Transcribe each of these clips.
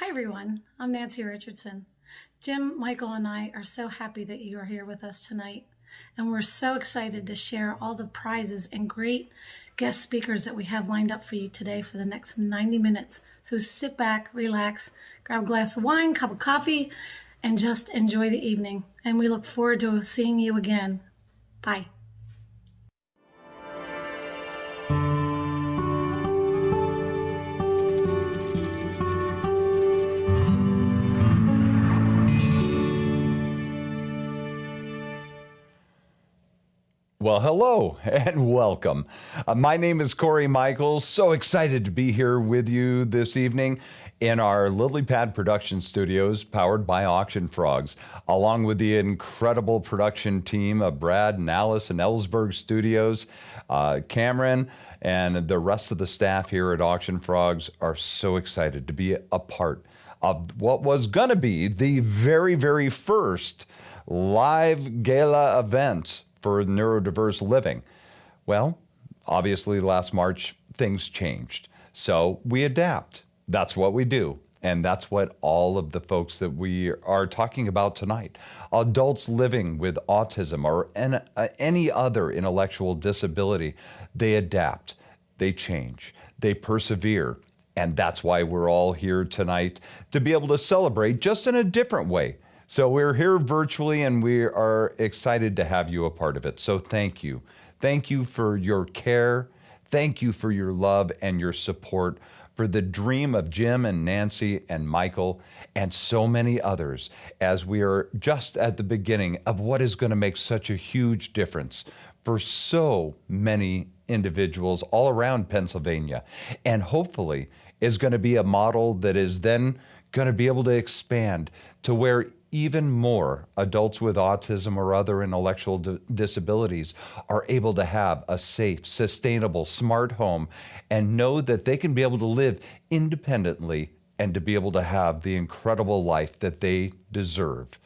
Hi everyone, I'm Nancy Richardson. Jim, Michael, and I are so happy that you are here with us tonight, and we're so excited to share all the prizes and great guest speakers that we have lined up for you today for the next 90 minutes. So sit back, relax, grab a glass of wine, cup of coffee, and just enjoy the evening. And we look forward to seeing you again. Bye. Well, hello and welcome. My name is Corey Michaels. So excited to be here with you this evening in our Lily Pad production studios powered by Auction Frogs, along with the incredible production team of Brad and Alice and Ellsberg Studios. Cameron and the rest of the staff here at Auction Frogs are so excited to be a part of what was going to be the very first live gala event for neurodiverse living. Well, obviously last March, things changed. So we adapt. That's what we do. And that's what all of the folks that we are talking about tonight, adults living with autism or any other intellectual disability, they adapt, they change, they persevere. And that's why we're all here tonight, to be able to celebrate just in a different way. So we're here virtually and we are excited to have you a part of it. So thank you. Thank you for your care. Thank you for your love and your support for the dream of Jim and Nancy and Michael and so many others, as we are just at the beginning of what is going to make such a huge difference for so many individuals all around Pennsylvania, and hopefully is going to be a model that is then going to be able to expand to where even more adults with autism or other intellectual disabilities are able to have a safe, sustainable, smart home and know that they can be able to live independently and to be able to have the incredible life that they deserve.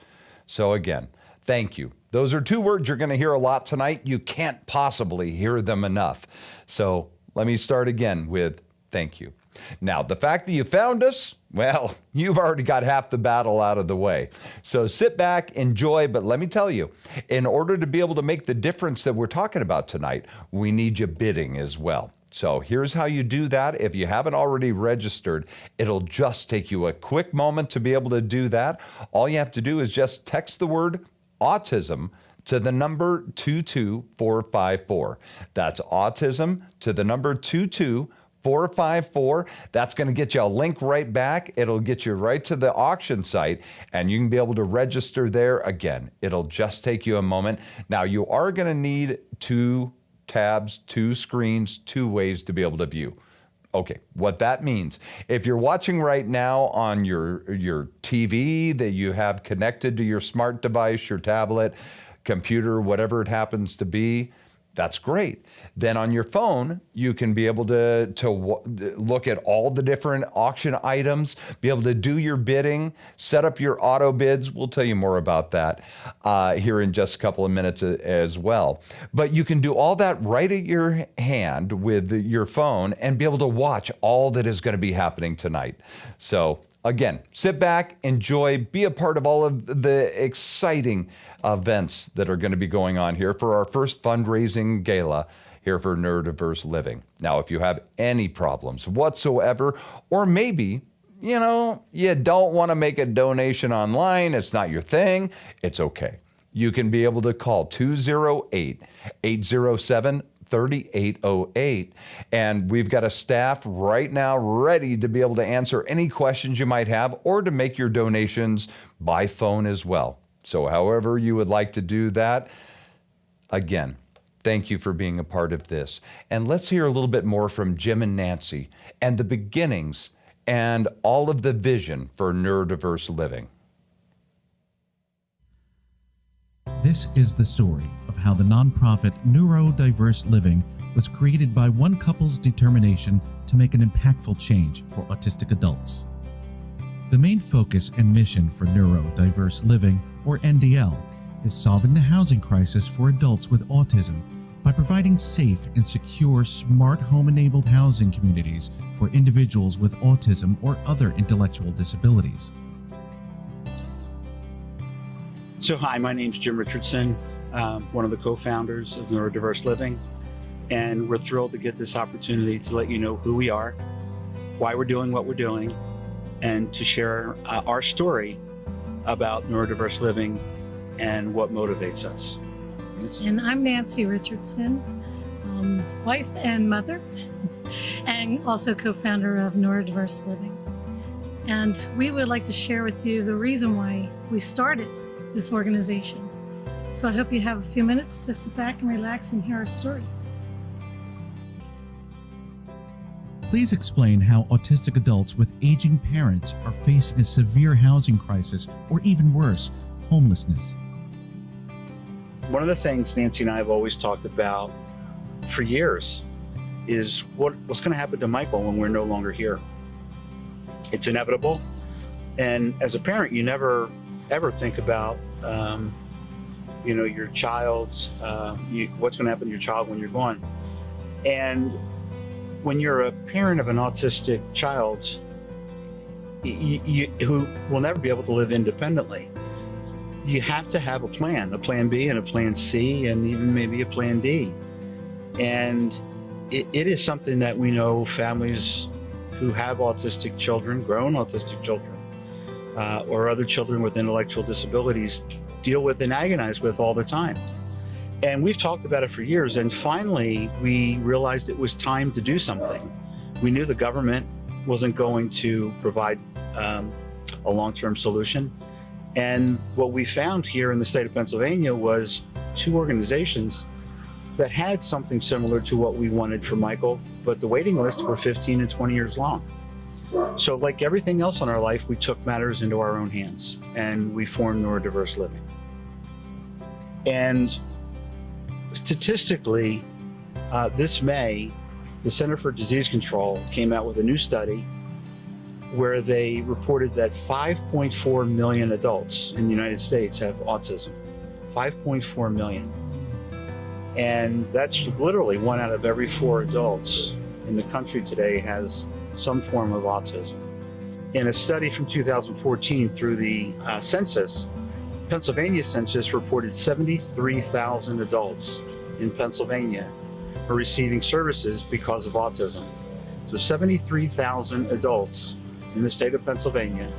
So again, thank you. Those are two words you're going to hear a lot tonight. You can't possibly hear them enough. So let me start again with thank you. Now, the fact that you found us, well, you've already got half the battle out of the way. So sit back, enjoy, but let me tell you, in order to be able to make the difference that we're talking about tonight, we need you bidding as well. So here's how you do that. If you haven't already registered, it'll just take you a quick moment to be able to do that. All you have to do is just text the word autism to the number 22454. That's autism to the number 22454. That's going to get you a link right back. It'll get you right to the auction site and you can be able to register there. Again, it'll just take you a moment. Now you are going to need two tabs, two screens, two ways to be able to view. Okay, what that means, if you're watching right now on your TV that you have connected to your smart device, your tablet, computer, whatever it happens to be, that's great. Then on your phone, you can be able to look at all the different auction items, be able to do your bidding, set up your auto bids. We'll tell you more about that here in just a couple of minutes as well. But you can do all that right at your hand with your phone and be able to watch all that is going to be happening tonight. So again, sit back, enjoy, be a part of all of the exciting events that are going to be going on here for our first fundraising gala here for Neurodiverse Living. Now, if you have any problems whatsoever, or maybe, you don't want to make a donation online, it's not your thing, it's okay. You can be able to call 208-807-3808. And we've got a staff right now ready to be able to answer any questions you might have or to make your donations by phone as well. So however you would like to do that, again, thank you for being a part of this. And let's hear a little bit more from Jim and Nancy and the beginnings and all of the vision for neurodiverse living. This is the story of how the nonprofit Neurodiverse Living was created by one couple's determination to make an impactful change for autistic adults. The main focus and mission for Neurodiverse Living, or NDL, is solving the housing crisis for adults with autism by providing safe and secure smart home-enabled housing communities for individuals with autism or other intellectual disabilities. So hi, my name's Jim Richardson, one of the co-founders of Neurodiverse Living, and we're thrilled to get this opportunity to let you know who we are, why we're doing what we're doing, and to share our story about neurodiverse living and what motivates us. And I'm Nancy Richardson, wife and mother, and also co-founder of Neurodiverse Living. And we would like to share with you the reason why we started this organization. So I hope you have a few minutes to sit back and relax and hear our story. Please explain how autistic adults with aging parents are facing a severe housing crisis, or even worse, homelessness. One of the things Nancy and I have always talked about for years is what's going to happen to Michael when we're no longer here. It's inevitable. And as a parent, you never ever think about, your child's, what's going to happen to your child when you're gone. And when you're a parent of an autistic child who will never be able to live independently, you have to have a plan B and a plan C, and even maybe a plan D. And it is something that we know families who have autistic children, grown autistic children, or other children with intellectual disabilities deal with and agonize with all the time. And we've talked about it for years, and finally we realized it was time to do something. We knew the government wasn't going to provide a long-term solution. And what we found here in the state of Pennsylvania was two organizations that had something similar to what we wanted for Michael, but the waiting lists were 15 and 20 years long. So like everything else in our life, we took matters into our own hands and we formed Neurodiverse Living. And statistically, this May, the Center for Disease Control came out with a new study where they reported that 5.4 million adults in the United States have autism. 5.4 million. And that's literally 1 out of every 4 adults in the country today has some form of autism. In a study from 2014 through the census, Pennsylvania census reported 73,000 adults in Pennsylvania are receiving services because of autism. So 73,000 adults in the state of Pennsylvania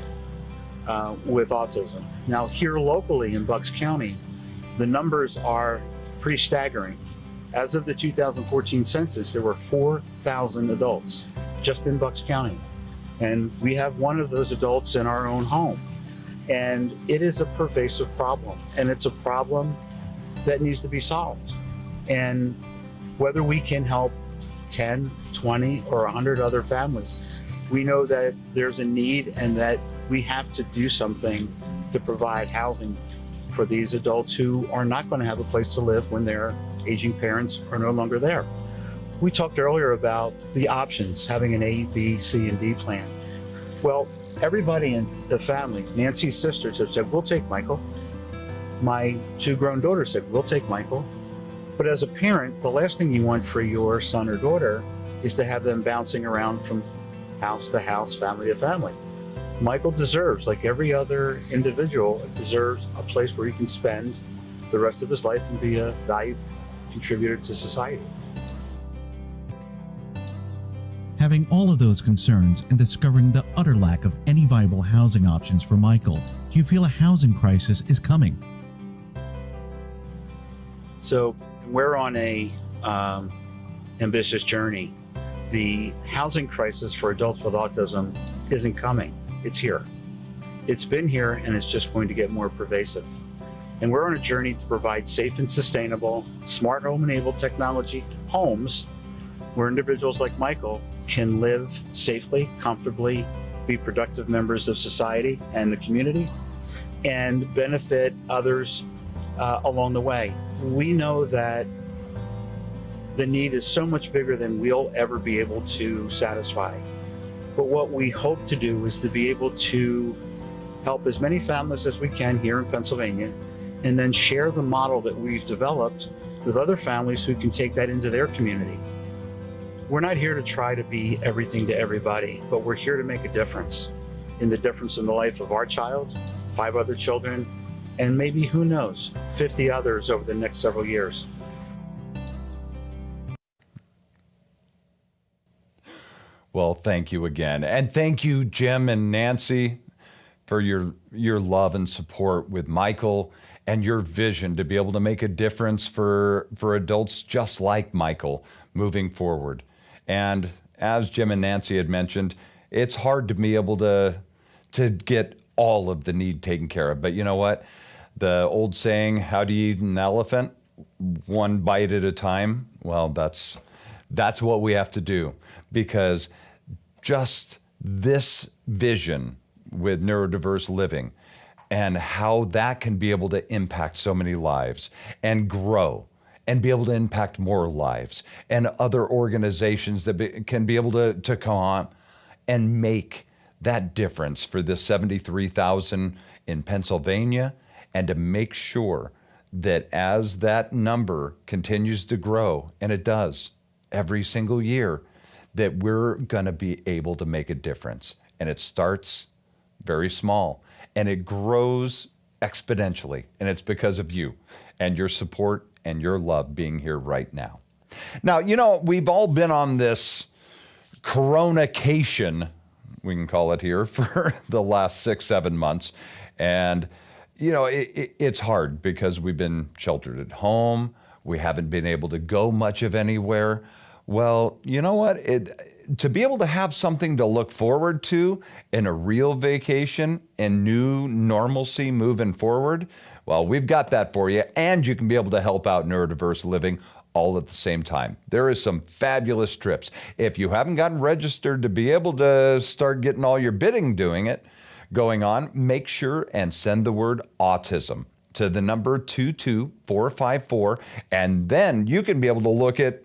with autism. Now here locally in Bucks County, the numbers are pretty staggering. As of the 2014 census, there were 4,000 adults just in Bucks County. And we have one of those adults in our own home. And it is a pervasive problem. And it's a problem that needs to be solved. And whether we can help 10, 20, or 100 other families, we know that there's a need and that we have to do something to provide housing for these adults who are not going to have a place to live when their aging parents are no longer there. We talked earlier about the options, having an A, B, C, and D plan. Well, everybody in the family, Nancy's sisters have said, we'll take Michael. My 2 grown daughters said, we'll take Michael. But as a parent, the last thing you want for your son or daughter is to have them bouncing around from house to house, family to family. Michael deserves, like every other individual, deserves a place where he can spend the rest of his life and be a valued contributor to society. Having all of those concerns and discovering the utter lack of any viable housing options for Michael, do you feel a housing crisis is coming? So we're on a ambitious journey. The housing crisis for adults with autism isn't coming. It's here. It's been here, and it's just going to get more pervasive. And we're on a journey to provide safe and sustainable, smart home-enabled technology homes where individuals like Michael can live safely, comfortably, be productive members of society and the community, and benefit others along the way. We know that the need is so much bigger than we'll ever be able to satisfy. But what we hope to do is to be able to help as many families as we can here in Pennsylvania, and then share the model that we've developed with other families who can take that into their community. We're not here to try to be everything to everybody, but we're here to make a difference in the life of our child, 5 other children, and maybe, who knows, 50 others over the next several years. Well, thank you again. And thank you, Jim and Nancy, for your love and support with Michael and your vision to be able to make a difference for adults just like Michael moving forward. And as Jim and Nancy had mentioned, it's hard to be able to get all of the need taken care of. But you know what? The old saying, how do you eat an elephant? One bite at a time. Well, that's what we have to do, because just this vision with neurodiverse living and how that can be able to impact so many lives and grow and be able to impact more lives, and other organizations that can be able to come on and make that difference for the 73,000 in Pennsylvania, and to make sure that as that number continues to grow, and it does every single year, that we're going to be able to make a difference. And it starts very small and it grows exponentially. And it's because of you and your support and your love being here right now. Now, you know, we've all been on this coronacation, we can call it here, for the last 6-7 months. And, you know, it's hard because we've been sheltered at home. We haven't been able to go much of anywhere. Well, you know what? To be able to have something to look forward to in a real vacation and new normalcy moving forward, well, we've got that for you. And you can be able to help out neurodiverse living all at the same time. There is some fabulous trips. If you haven't gotten registered to be able to start getting all your bidding going on, make sure and send the word autism to the number 22454, and then you can be able to look at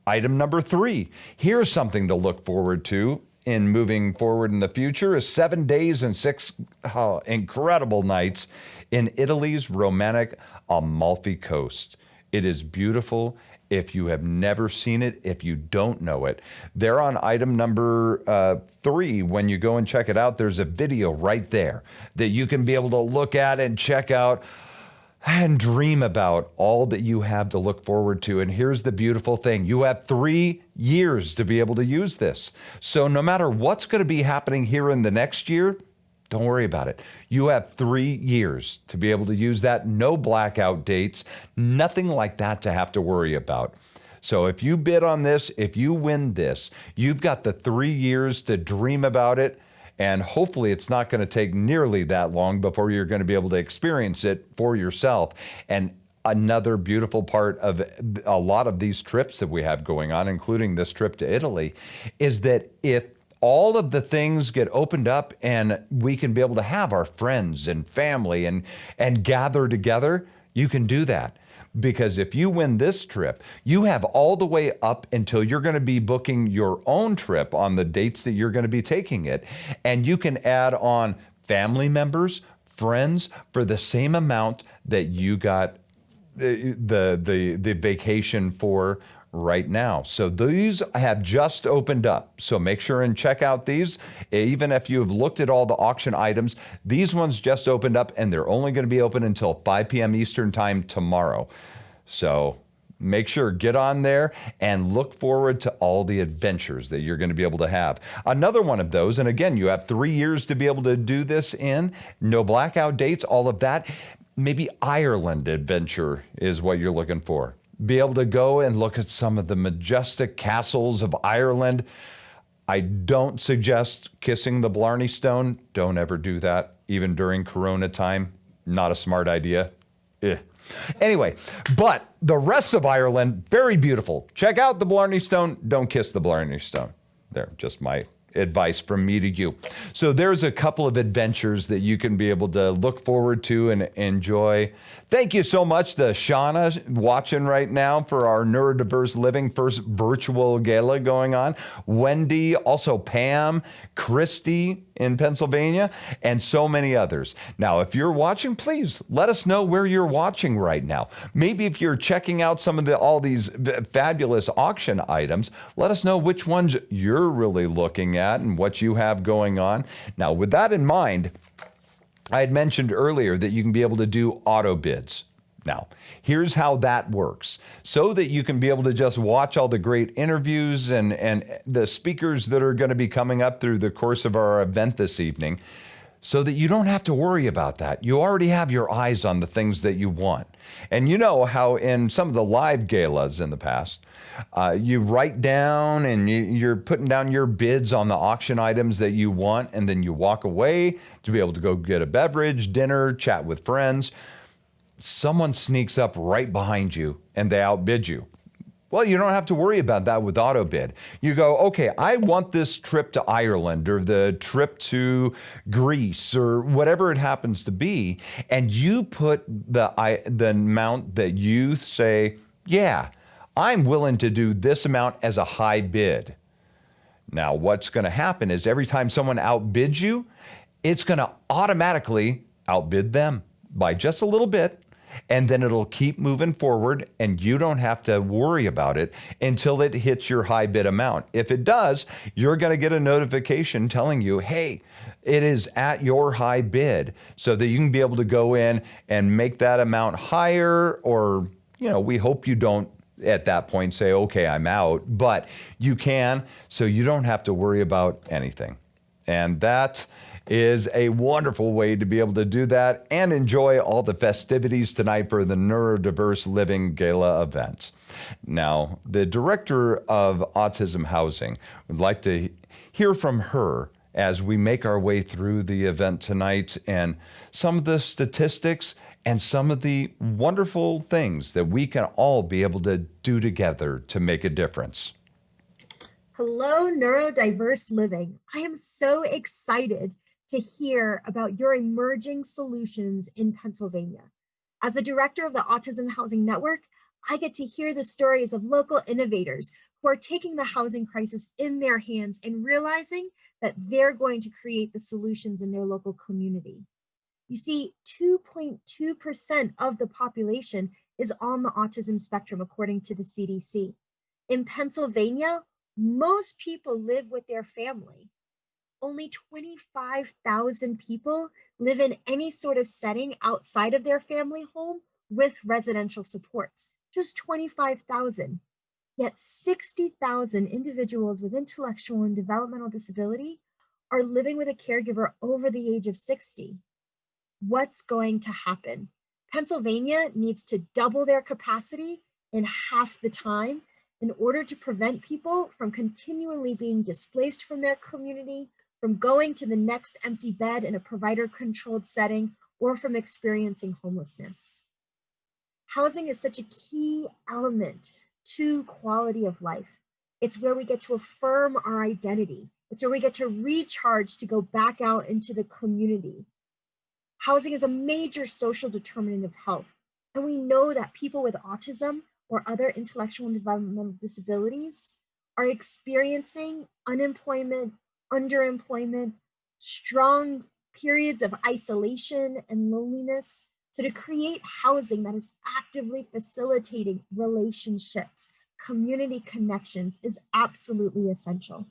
item number 3. Here's something to look forward to in moving forward in the future: is 7 days and 6 incredible nights in Italy's romantic Amalfi Coast. It is beautiful. If you have never seen it, if you don't know it, there on item number 3, when you go and check it out, there's a video right there that you can be able to look at and check out and dream about all that you have to look forward to. And here's the beautiful thing: you have 3 years to be able to use this. So no matter what's going to be happening here in the next year, don't worry about it. You have 3 years to be able to use that. No blackout dates, nothing like that to have to worry about. So if you bid on this, if you win this, you've got the 3 years to dream about it. And hopefully it's not going to take nearly that long before you're going to be able to experience it for yourself. And another beautiful part of a lot of these trips that we have going on, including this trip to Italy, is that if all of the things get opened up and we can be able to have our friends and family and gather together, you can do that. Because if you win this trip, you have all the way up until you're going to be booking your own trip on the dates that you're going to be taking it. And you can add on family members, friends, for the same amount that you got the vacation for right now. So these have just opened up. So make sure and check out these. Even if you've looked at all the auction items, these ones just opened up and they're only going to be open until 5 p.m. Eastern time tomorrow. So make sure, get on there and look forward to all the adventures that you're going to be able to have. Another one of those, and again, you have 3 years to be able to do this in, no blackout dates, all of that. Maybe Ireland adventure is what you're looking for. Be able to go and look at some of the majestic castles of Ireland. I don't suggest kissing the Blarney Stone. Don't ever do that, even during Corona time. Not a smart idea. Anyway, but the rest of Ireland, very beautiful. Check out the Blarney Stone. Don't kiss the Blarney Stone. There, just my advice from me to you. So there's a couple of adventures that you can be able to look forward to and enjoy. Thank you so much to Shauna watching right now for our Neurodiverse Living first virtual gala going on. Wendy, also Pam, Christy in Pennsylvania, and so many others. Now, if you're watching, please let us know where you're watching right now. Maybe if you're checking out some of all these fabulous auction items, let us know which ones you're really looking at and what you have going on. Now, with that in mind, I had mentioned earlier that you can be able to do auto bids. Now, here's how that works. So that you can be able to just watch all the great interviews and the speakers that are going to be coming up through the course of our event this evening, so that you don't have to worry about that. You already have your eyes on the things that you want. And you know how in some of the live galas in the past, you write down and you're putting down your bids on the auction items that you want, and then you walk away to be able to go get a beverage, dinner, chat with friends. Someone sneaks up right behind you and they outbid you. Well, you don't have to worry about that with AutoBid. You go, okay, I want this trip to Ireland or the trip to Greece or whatever it happens to be, and you put the amount that you say, yeah, I'm willing to do this amount as a high bid. Now, what's going to happen is every time someone outbids you, it's going to automatically outbid them by just a little bit. And then it'll keep moving forward, and you don't have to worry about it until it hits your high bid amount. If it does, you're going to get a notification telling you, hey, it is at your high bid, so that you can be able to go in and make that amount higher, or, we hope you don't at that point say, okay, I'm out, but you can, so you don't have to worry about anything. And that is a wonderful way to be able to do that and enjoy all the festivities tonight for the Neurodiverse Living Gala event. Now, the director of Autism Housing would like to hear from her as we make our way through the event tonight, and some of the statistics and some of the wonderful things that we can all be able to do together to make a difference. Hello, Neurodiverse Living. I am so excited to hear about your emerging solutions in Pennsylvania. As the director of the Autism Housing Network, I get to hear the stories of local innovators who are taking the housing crisis in their hands and realizing that they're going to create the solutions in their local community. You see, 2.2% of the population is on the autism spectrum, according to the CDC. In Pennsylvania, most people live with their family. Only 25,000 people live in any sort of setting outside of their family home with residential supports, just 25,000. Yet 60,000 individuals with intellectual and developmental disability are living with a caregiver over the age of 60. What's going to happen? Pennsylvania needs to double their capacity in half the time in order to prevent people from continually being displaced from their community, from going to the next empty bed in a provider-controlled setting, or from experiencing homelessness. Housing is such a key element to quality of life. It's where we get to affirm our identity. It's where we get to recharge to go back out into the community. Housing is a major social determinant of health, and we know that people with autism or other intellectual and developmental disabilities are experiencing unemployment, underemployment, strong periods of isolation and loneliness. So to create housing that is actively facilitating relationships, community connections is absolutely essential.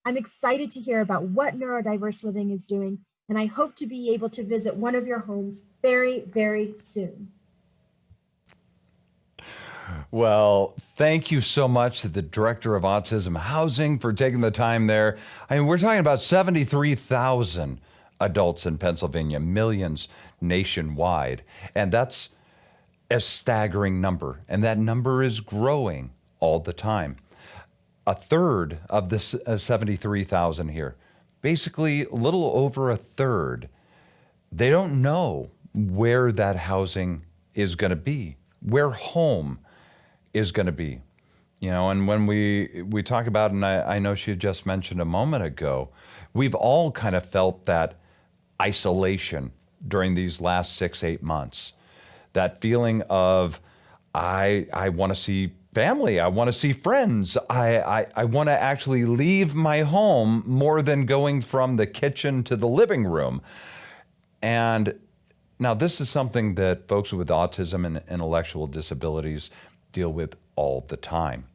I'm excited to hear about what Neurodiverse Living is doing, and I hope to be able to visit one of your homes very, very soon. Well, thank you so much to the Director of Autism Housing for taking the time there. I mean, we're talking about 73,000 adults in Pennsylvania, millions nationwide. And that's a staggering number. And that number is growing all the time. A third of the 73,000 here, basically a little over a third, they don't know where that housing is going to be, where home is going to be. And when we talk about, and I know she had just mentioned a moment ago, we've all kind of felt that isolation during these last 6-8 months. That feeling of, I want to see family, I want to see friends, I want to actually leave my home more than going from the kitchen to the living room. And now this is something that folks with autism and intellectual disabilities deal with all the time,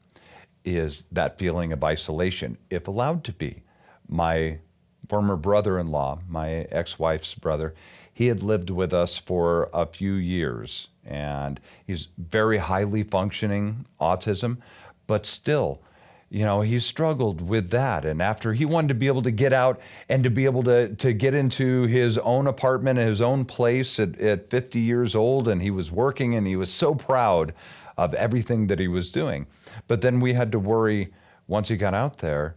is that feeling of isolation, if allowed to be. My former brother-in-law, my ex-wife's brother, he had lived with us for a few years, and he's very highly functioning autism, but still, he struggled with that. And after he wanted to be able to get out and to be able to get into his own apartment, his own place at 50 years old, and he was working and he was so proud of everything that he was doing. But then we had to worry, once he got out there,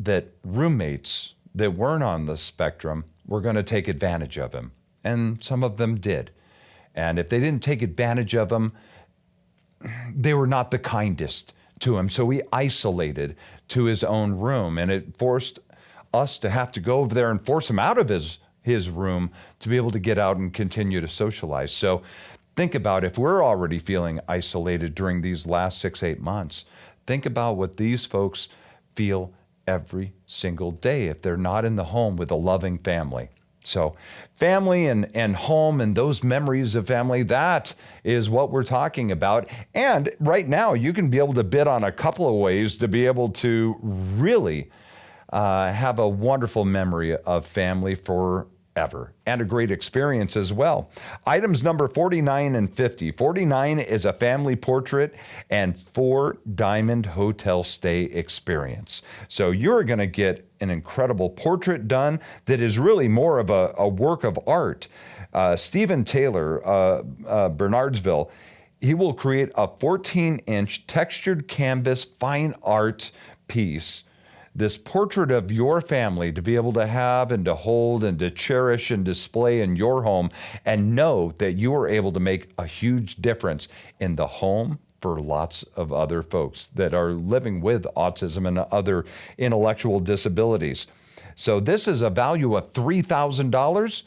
that roommates that weren't on the spectrum were going to take advantage of him. And some of them did. And if they didn't take advantage of him, they were not the kindest to him. So he isolated to his own room, and it forced us to have to go over there and force him out of his room to be able to get out and continue to socialize. So think about, if we're already feeling isolated during these last 6-8 months, think about what these folks feel every single day if they're not in the home with a loving family. So family and home and those memories of family, that is what we're talking about. And right now, you can be able to bid on a couple of ways to be able to really have a wonderful memory of family forever, and a great experience as well. Items number 49 and 50. 49 is a family portrait and 4 diamond hotel stay experience. So you're going to get an incredible portrait done that is really more of a work of art. Stephen Taylor, Bernardsville, he will create a 14-inch textured canvas fine art piece, this portrait of your family to be able to have and to hold and to cherish and display in your home, and know that you are able to make a huge difference in the home for lots of other folks that are living with autism and other intellectual disabilities. So this is a value of $3,000.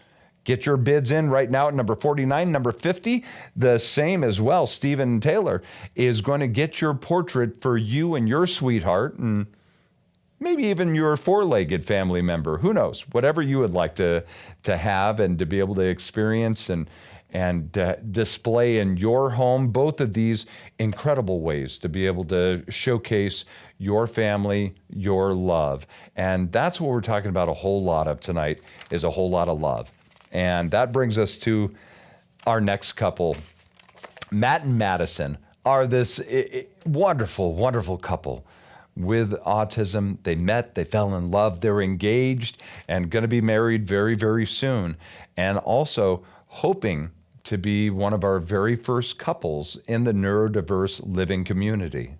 Get your bids in right now at number 49. Number 50, the same as well. Stephen Taylor is going to get your portrait for you and your sweetheart, and maybe even your 4-legged family member. Who knows? Whatever you would like to have and to be able to experience and display in your home. Both of these incredible ways to be able to showcase your family, your love. And that's what we're talking about a whole lot of tonight, is a whole lot of love. And that brings us to our next couple. Matt and Madison are this wonderful, wonderful couple with autism. They met, they fell in love, they're engaged and going to be married very, very soon. And also hoping to be one of our very first couples in the neurodiverse living community.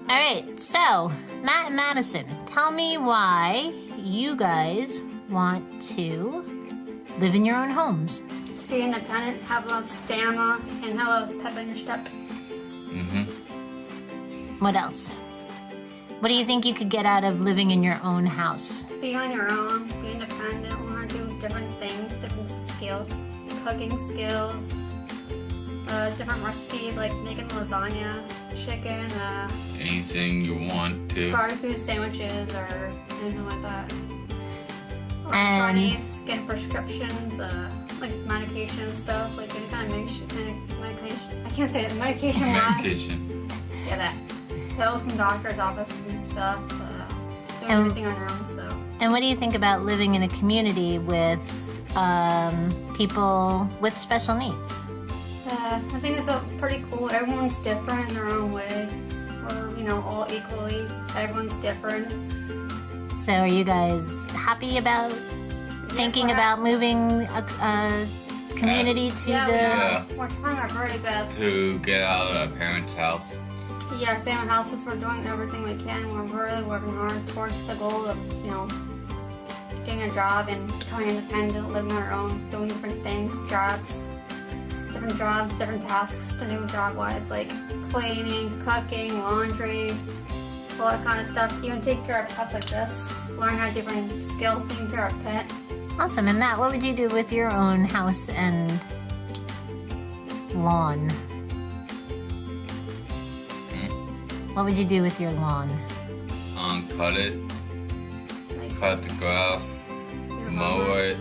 All right, so Matt and Madison, tell me why you guys want to live in your own homes. Be independent, have a lot of stamina, and have a lot of pep in your step. What else? What do you think you could get out of living in your own house? Be on your own, be independent, learn to do different things, different skills, cooking skills, different recipes like making lasagna, chicken, anything you want to. barbecue sandwiches, or anything like that. Or And- Chinese, getting prescriptions, like medication stuff, like any kind of medication. I can't say it. Medication. Medication. Yeah, that. Pills from doctors' offices and stuff. Doing And- everything on your own, so. And what do you think about living in a community with people with special needs? I think it's pretty cool. Everyone's different in their own way. We're, all equally. Everyone's different. So are you guys happy about thinking about moving a community to Yeah. We're trying our very best. To get out of a parent's house. Yeah, family houses, we're doing everything we can. We're really working hard towards the goal of, getting getting a job and becoming independent, living on our own, doing different things, different tasks to do job-wise, like cleaning, cooking, laundry, all that kind of stuff. Even taking care of pets like this, learning how to different skills, taking care of a pet. Awesome. And Matt, what would you do with your own house and lawn? What would you do with your lawn? Cut it, cut the grass, mow it,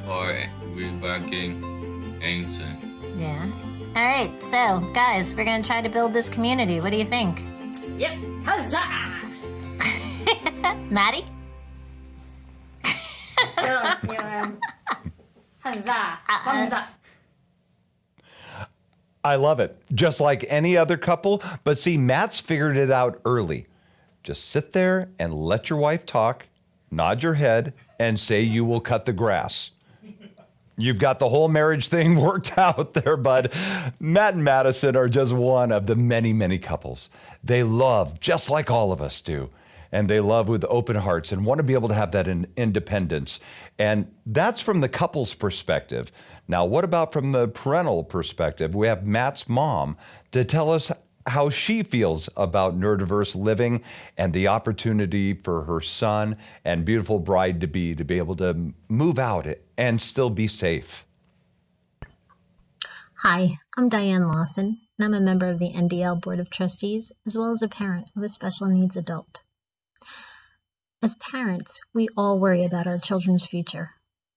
or reworking anything. Yeah. All right. So, guys, we're going to try to build this community. What do you think? Yep. Huzzah! Maddie? Huzzah! Huzzah! I love it. Just like any other couple, but see, Matt's figured it out early. Just sit there and let your wife talk, nod your head, and say you will cut the grass. You've got the whole marriage thing worked out there, bud. Matt and Madison are just one of the many, many couples. They love just like all of us do. And they love with open hearts and want to be able to have that independence. And that's from the couple's perspective. Now, what about from the parental perspective? We have Matt's mom to tell us how she feels about neurodiverse living and the opportunity for her son and beautiful bride-to-be to be able to move out and still be safe. Hi, I'm Diane Lawson, and I'm a member of the NDL Board of Trustees, as well as a parent of a special needs adult. As parents, we all worry about our children's future,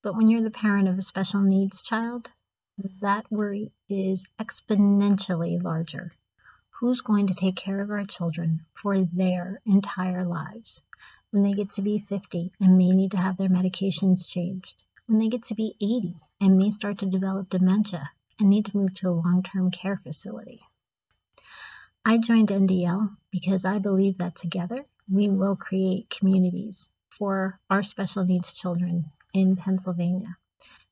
but when you're the parent of a special needs child, that worry is exponentially larger. Who's going to take care of our children for their entire lives? When they get to be 50 and may need to have their medications changed. When they get to be 80 and may start to develop dementia and need to move to a long-term care facility. I joined NDL because I believe that together we will create communities for our special needs children in Pennsylvania.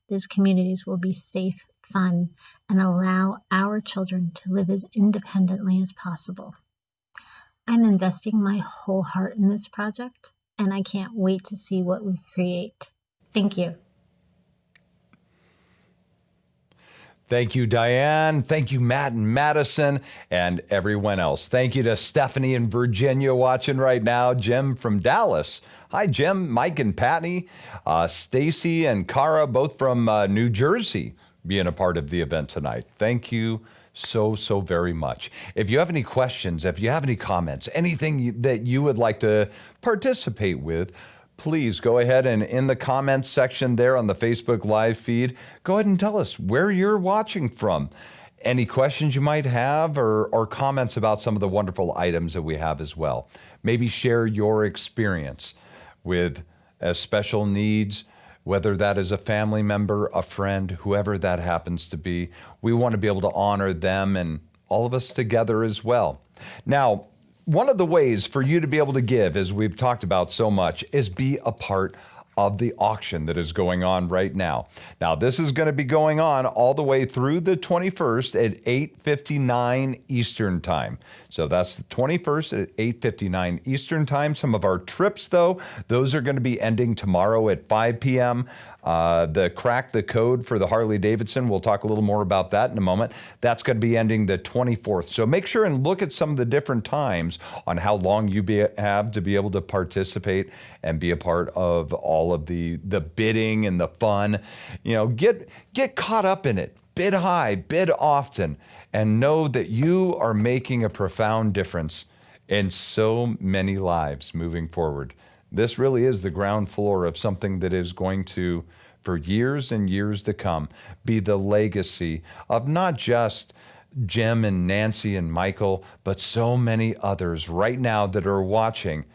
Those communities will be safe, fun, and allow our children to live as independently as possible. I'm investing my whole heart in this project, and I can't wait to see what we create. Thank you. Thank you, Diane. Thank you, Matt and Madison, and everyone else. Thank you to Stephanie in Virginia watching right now. Jim from Dallas. Hi, Jim, Mike and Patty. Stacy and Cara, both from New Jersey, being a part of the event tonight. Thank you so very much. If you have any questions, if you have any comments, anything that you would like to participate with, please go ahead and in the comments section there on the Facebook Live feed, go ahead and tell us where you're watching from. Any questions you might have or comments about some of the wonderful items that we have as well. Maybe share your experience with special needs, whether that is a family member, a friend, whoever that happens to be. We want to be able to honor them and all of us together as well. Now, one of the ways for you to be able to give, as we've talked about so much, is be a part of the auction that is going on right now. Now, this is going to be going on all the way through the 21st at 8:59 Eastern Time. So that's the 21st at 8:59 Eastern Time. Some of our trips, though, those are going to be ending tomorrow at 5 p.m. The Crack the Code for the Harley Davidson, we'll talk a little more about that in a moment. That's going to be ending the 24th. So make sure and look at some of the different times on how long you have to be able to participate and be a part of all of the bidding and the fun. You know, get caught up in it. Bid high, bid often, and know that you are making a profound difference in so many lives moving forward. This really is the ground floor of something that is going to, for years and years to come, be the legacy of not just Jim and Nancy and Michael, but so many others right now that are watching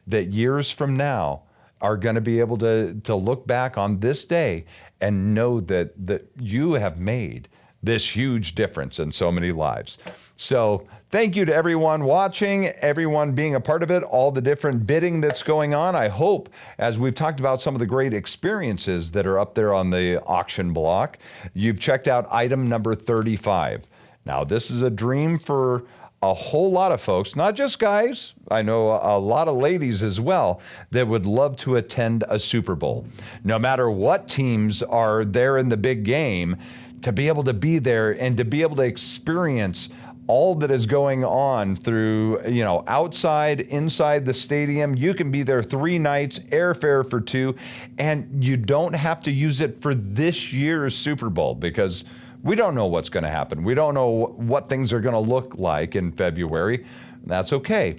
that years from now are going to be able to look back on this day and know that you have made this huge difference in so many lives. So thank you to everyone watching, everyone being a part of it, all the different bidding that's going on. I hope, as we've talked about some of the great experiences that are up there on the auction block, you've checked out item number 35. Now, this is a dream for a whole lot of folks, not just guys, I know a lot of ladies as well, that would love to attend a Super Bowl. No matter what teams are there in the big game, to be able to be there and to be able to experience all that is going on through, outside, inside the stadium. You can be there 3 nights, airfare for 2, and you don't have to use it for this year's Super Bowl because we don't know what's going to happen. We don't know what things are going to look like in February. That's okay.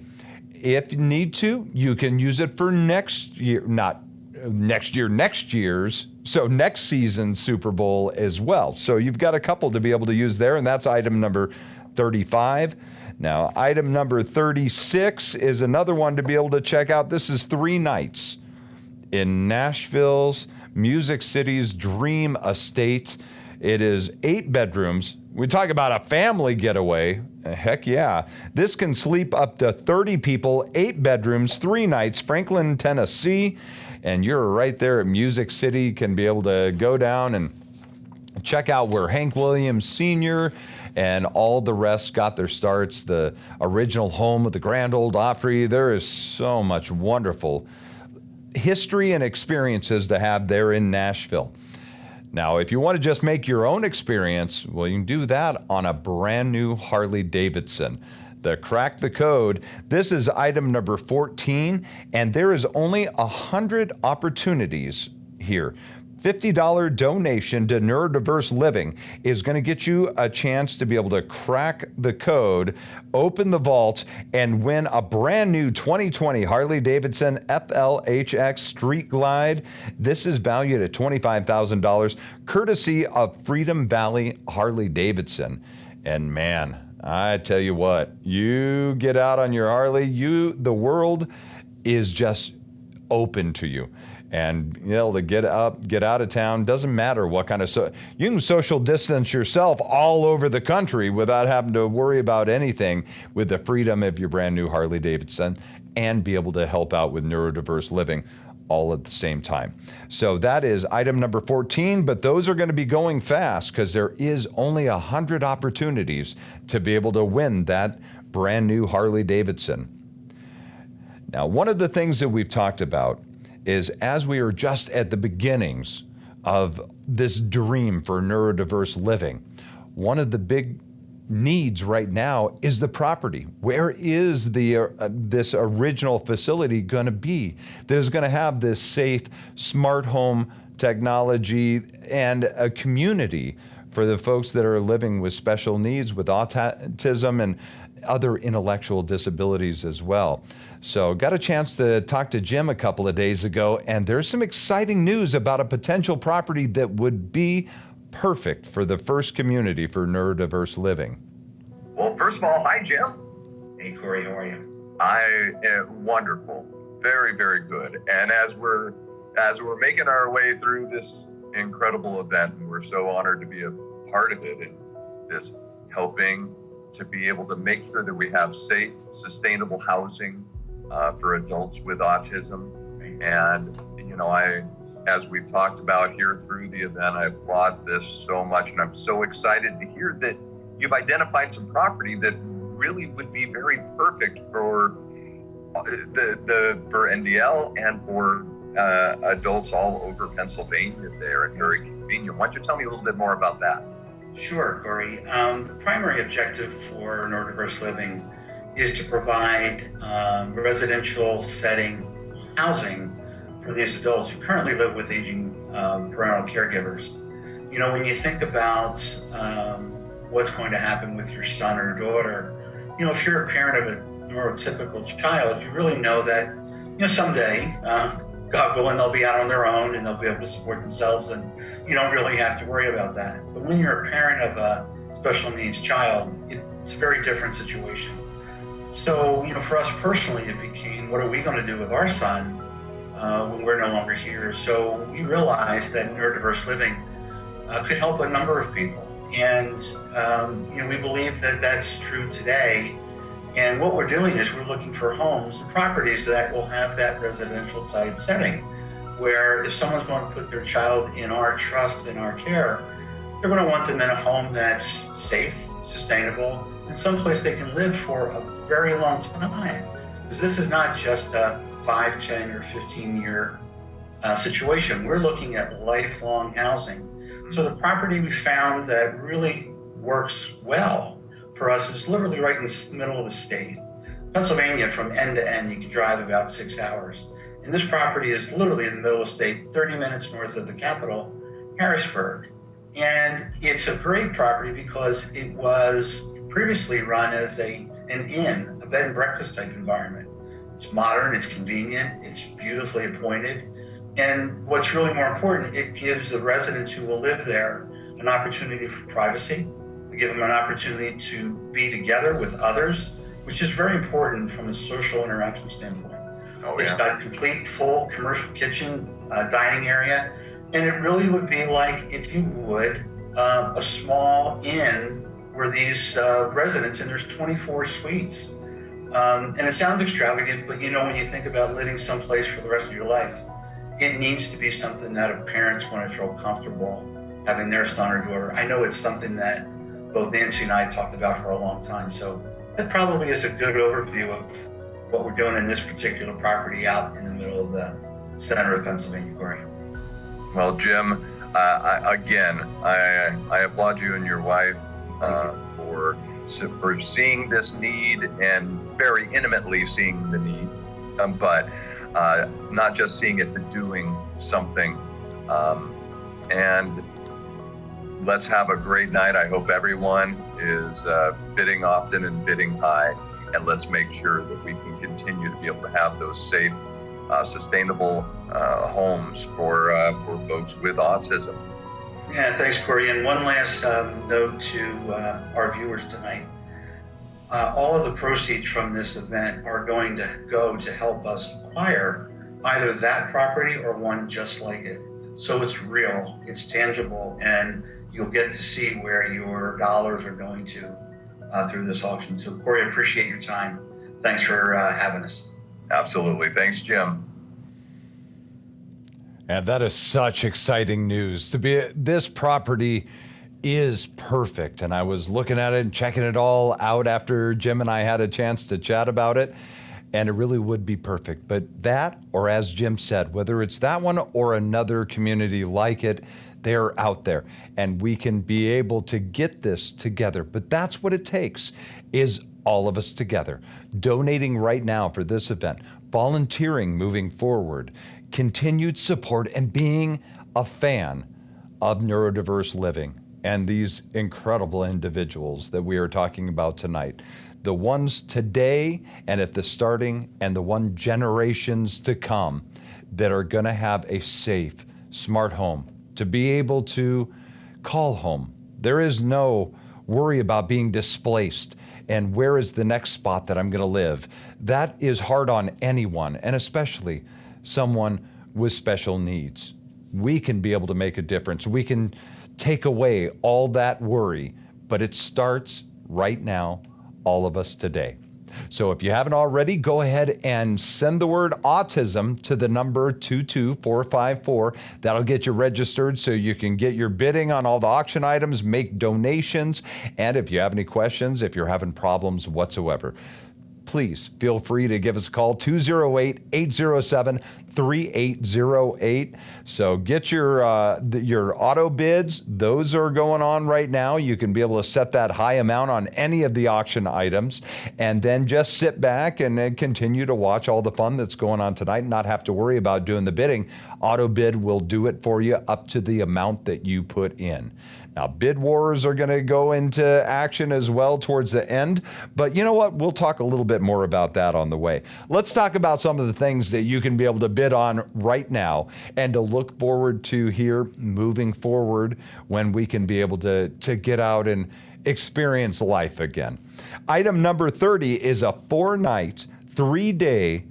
If you need to, you can use it for next year, not next year, next year's, so next season's Super Bowl as well. So you've got a couple to be able to use there, and that's item number 35. Now, item number 36 is another one to be able to check out. This is 3 nights in Nashville's Music City's Dream Estate. It is 8 bedrooms. We talk about a family getaway. Heck yeah. This can sleep up to 30 people, 8 bedrooms, 3 nights, Franklin, Tennessee. And you're right there at Music City. Can be able to go down and check out where Hank Williams Sr. and all the rest got their starts. The original home of the Grand Ole Opry. There is so much wonderful history and experiences to have there in Nashville. Now, if you want to just make your own experience, well, you can do that on a brand new Harley Davidson. The Crack the Code. This is item number 14, and there is only 100 opportunities here. $50 donation to Neurodiverse Living is going to get you a chance to be able to crack the code, open the vault, and win a brand new 2020 Harley-Davidson FLHX Street Glide. This is valued at $25,000, courtesy of Freedom Valley Harley-Davidson. And man, I tell you what, you get out on your Harley, the world is just open to you. And to get up, get out of town, doesn't matter what kind of, you can social distance yourself all over the country without having to worry about anything with the freedom of your brand new Harley Davidson and be able to help out with neurodiverse living all at the same time. So that is item number 14, but those are going to be going fast because there is only 100 opportunities to be able to win that brand new Harley Davidson. Now, one of the things that we've talked about is as we are just at the beginnings of this dream for neurodiverse living, one of the big needs right now is the property. Where is this original facility going to be that is going to have this safe, smart home technology and a community for the folks that are living with special needs, with autism and other intellectual disabilities as well. So got a chance to talk to Jim a couple of days ago, and there's some exciting news about a potential property that would be perfect for the first community for neurodiverse living. Well, first of all, hi, Jim. Hey, Corey, how are you? I am wonderful. Very, very good. And as we're making our way through this incredible event, and we're so honored to be a part of it, and this helping to be able to make sure that we have safe, sustainable housing for adults with autism. And, as we've talked about here through the event, I applaud this so much. And I'm so excited to hear that you've identified some property that really would be very perfect for for NDL and for adults all over Pennsylvania there, and very convenient. Why don't you tell me a little bit more about that? Sure, Corey. The primary objective for neurodiverse living is to provide residential setting housing for these adults who currently live with aging parental caregivers. When you think about what's going to happen with your son or daughter, if you're a parent of a neurotypical child, you really know that, someday, God willing, they'll be out on their own and they'll be able to support themselves, and you don't really have to worry about that. But when you're a parent of a special needs child, it's a very different situation. So, for us personally, it became, what are we going to do with our son when we're no longer here? So we realized that neurodiverse living could help a number of people. And, we believe that that's true today. And what we're doing is we're looking for homes and properties that will have that residential type setting, where if someone's going to put their child in our trust, in our care, they're going to want them in a home that's safe, sustainable, and someplace they can live for a very long time. Because this is not just a 5, 10, or 15-year situation. We're looking at lifelong housing. So the property we found that really works well for us is literally right in the middle of the state. Pennsylvania, from end to end, you can drive about 6 hours. And this property is literally in the middle of the state, 30 minutes north of the capital, Harrisburg. And it's a great property because it was previously run as an inn, a bed and breakfast type environment. It's modern, it's convenient, it's beautifully appointed. And what's really more important, it gives the residents who will live there an opportunity for privacy. We give them an opportunity to be together with others, which is very important from a social interaction standpoint. Oh, It's yeah. got a complete full commercial kitchen, dining area, and it really would be like, if you would, a small inn where these residents, and there's 24 suites. And it sounds extravagant, but when you think about living someplace for the rest of your life, it needs to be something that parents want to feel comfortable having their son or daughter. I know it's something that both Nancy and I talked about for a long time. So that probably is a good overview of what we're doing in this particular property out in the middle of the center of Pennsylvania, Corey. Well, Jim, I applaud you and your wife for seeing this need and very intimately seeing the need, but not just seeing it, but doing something. And let's have a great night. I hope everyone is bidding often and bidding high, and let's make sure that we can continue to be able to have those safe, sustainable homes for folks with autism. Yeah, thanks, Corey. And one last note to our viewers tonight. All of the proceeds from this event are going to go to help us acquire either that property or one just like it. So it's real, it's tangible, and you'll get to see where your dollars are going to through this auction. So Corey, I appreciate your time. Thanks for having us. Absolutely. Thanks, Jim. And that is such exciting news. This property is perfect. And I was looking at it and checking it all out after Jim and I had a chance to chat about it. And it really would be perfect. But that, or as Jim said, whether it's that one or another community like it, they're out there. And we can be able to get this together. But that's what it takes, is all of us together. Donating right now for this event, volunteering moving forward, continued support, and being a fan of neurodiverse living and these incredible individuals that we are talking about tonight. The ones today and at the starting, and the one generations to come that are going to have a safe, smart home to be able to call home. There is no worry about being displaced and where is the next spot that I'm going to live. That is hard on anyone, and especially someone with special needs. We can be able to make a difference. We can take away all that worry, but it starts right now, all of us today. So if you haven't already, go ahead and send the word autism to the number 22454. That'll get you registered so you can get your bidding on all the auction items, make donations, and if you have any questions, if you're having problems whatsoever, please feel free to give us a call, 208-807-3808. So get your auto bids. Those are going on right now. You can be able to set that high amount on any of the auction items, and then just sit back and then continue to watch all the fun that's going on tonight and not have to worry about doing the bidding. Auto bid will do it for you up to the amount that you put in. Now, bid wars are going to go into action as well towards the end, but you know what? We'll talk a little bit more about that on the way. Let's talk about some of the things that you can be able to bid on right now and to look forward to here moving forward when we can be able to get out and experience life again. Item number 30 is a 4-night, 3-day